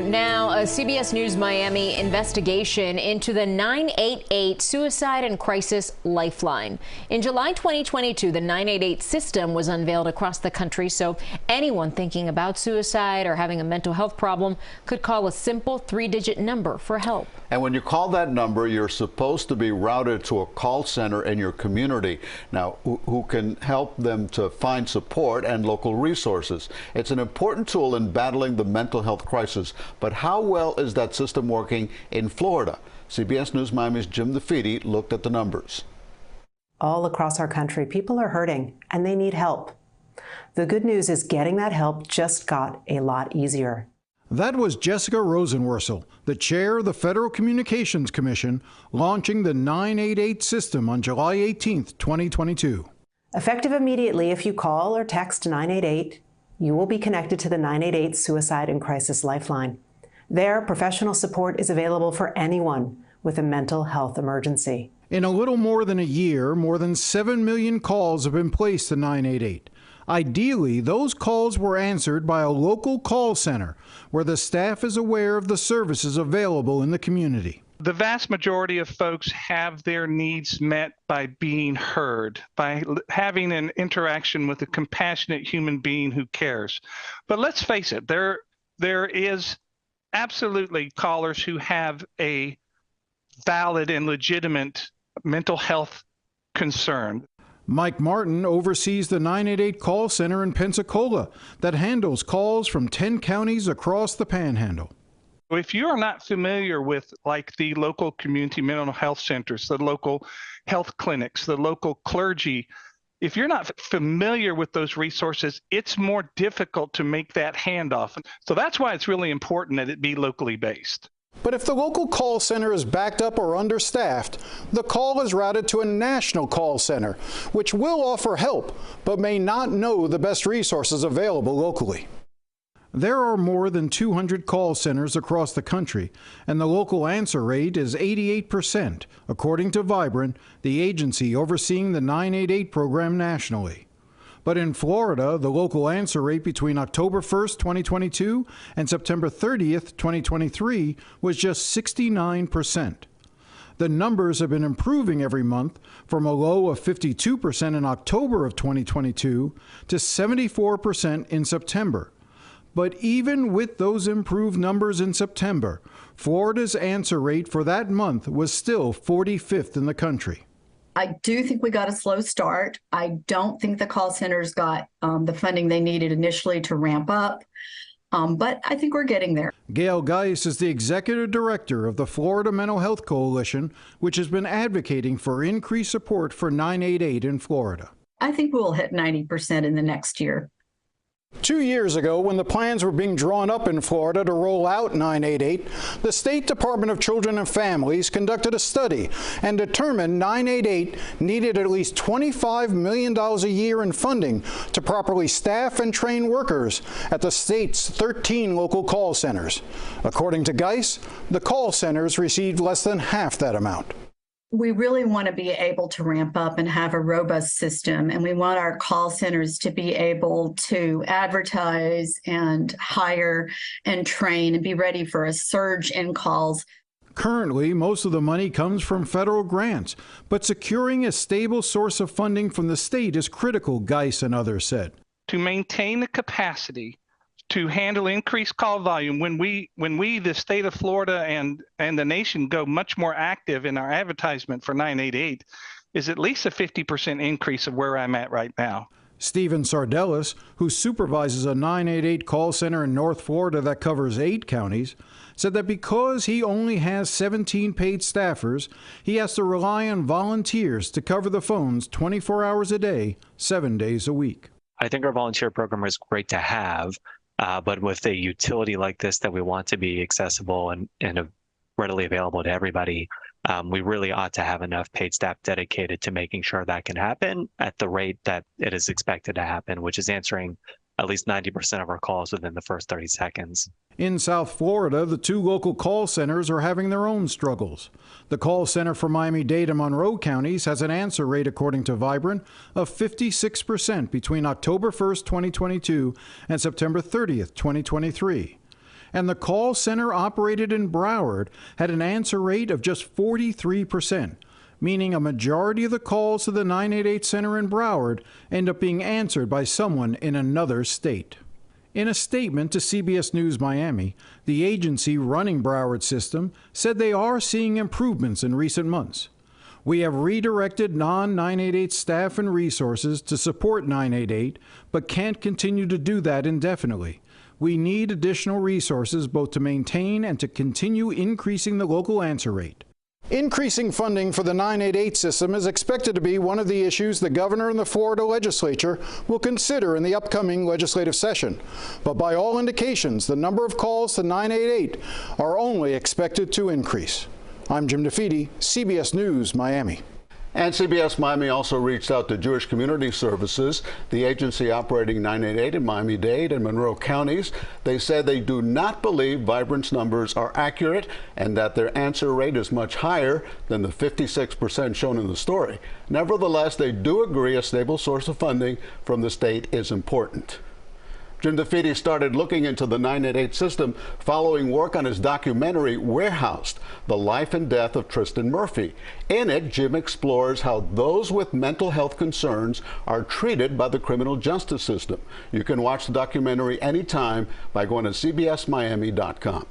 Now, a CBS News Miami investigation into the 988 Suicide and Crisis Lifeline. In July 2022, the 988 system was unveiled across the country, so anyone thinking about suicide or having a mental health problem could call a simple 3-digit number for help. And when you call that number, you're supposed to be routed to a call center in your community now who can help them to find support and local resources. It's an important tool in battling the mental health crisis. But how well is that system working in Florida? CBS News Miami's Jim DeFede looked at the numbers. All across our country, people are hurting and they need help. The good news is getting that help just got a lot easier. That was Jessica Rosenworcel, the chair of the Federal Communications Commission, launching the 988 system on July 18, 2022. Effective immediately, if you call or text 988, you will be connected to the 988 Suicide and Crisis Lifeline. There, professional support is available for anyone with a mental health emergency. In a little more than a year, more than 7 million calls have been placed to 988. Ideally, those calls were answered by a local call center where the staff is aware of the services available in the community. The vast majority of folks have their needs met by being heard, by having an interaction with a compassionate human being who cares. But let's face it, there is absolutely callers who have a valid and legitimate mental health concern. Mike Martin oversees the 988 call center in Pensacola that handles calls from 10 counties across the Panhandle. If you are not familiar with like the local community mental health centers, the local health clinics, the local clergy, if you're not familiar with those resources, it's more difficult to make that handoff. So that's why it's really important that it be locally based. But if the local call center is backed up or understaffed, the call is routed to a national call center, which will offer help, but may not know the best resources available locally. There are more than 200 call centers across the country, and the local answer rate is 88%, according to Vibrant, the agency overseeing the 988 program nationally. But in Florida, the local answer rate between October 1st, 2022 and September 30th, 2023 was just 69%. The numbers have been improving every month from a low of 52% in October of 2022 to 74% in September. But even with those improved numbers in September, Florida's answer rate for that month was still 45th in the country. I do think we got a slow start. I don't think the call centers got the funding they needed initially to ramp up, but I think we're getting there. Gail Geis is the executive director of the Florida Mental Health Coalition, which has been advocating for increased support for 988 in Florida. I think we'll hit 90% in the next year. 2 years ago, when the plans were being drawn up in Florida to roll out 988, the State Department of Children and Families conducted a study and determined 988 needed at least $25 million a year in funding to properly staff and train workers at the state's 13 local call centers. According to Geis, the call centers received less than half that amount. We really want to be able to ramp up and have a robust system, and we want our call centers to be able to advertise and hire and train and be ready for a surge in calls. Currently, most of the money comes from federal grants, but securing a stable source of funding from the state is critical, Geis and others said. To maintain the capacity to handle increased call volume when we, the state of Florida and the nation go much more active in our advertisement for 988 is at least a 50% increase of where I'm at right now. Stephen Sardellis, who supervises a 988 call center in North Florida that covers 8 counties, said that because he only has 17 paid staffers, he has to rely on volunteers to cover the phones 24 hours a day, 7 days a week. I think our volunteer program is great to have. But with a utility like this that we want to be accessible and readily available to everybody, we really ought to have enough paid staff dedicated to making sure that can happen at the rate that it is expected to happen, which is answering at least 90% of our calls within the first 30 seconds. In South Florida, the 2 local call centers are having their own struggles. The call center for Miami-Dade and Monroe counties has an answer rate, according to Vibrant, of 56% between October 1st, 2022 and September 30th, 2023. and the call center operated in Broward had an answer rate of just 43%, meaning a majority of the calls to the 988 center in Broward end up being answered by someone in another state. In a statement to CBS News Miami, the agency running Broward's system said they are seeing improvements in recent months. We have redirected non-988 staff and resources to support 988, but can't continue to do that indefinitely. We need additional resources both to maintain and to continue increasing the local answer rate. Increasing funding for the 988 system is expected to be one of the issues the governor and the Florida legislature will consider in the upcoming legislative session. But by all indications, the number of calls to 988 are only expected to increase. I'm Jim DeFede, CBS News, Miami. And CBS Miami also reached out to Jewish Community Services, the agency operating 988 in Miami-Dade and Monroe counties. They said they do not believe Vibrant's numbers are accurate and that their answer rate is much higher than the 56% shown in the story. Nevertheless, they do agree a stable source of funding from the state is important. Jim DeFede started looking into the 988 system following work on his documentary, Warehoused, The Life and Death of Tristan Murphy. In it, Jim explores how those with mental health concerns are treated by the criminal justice system. You can watch the documentary anytime by going to cbsmiami.com.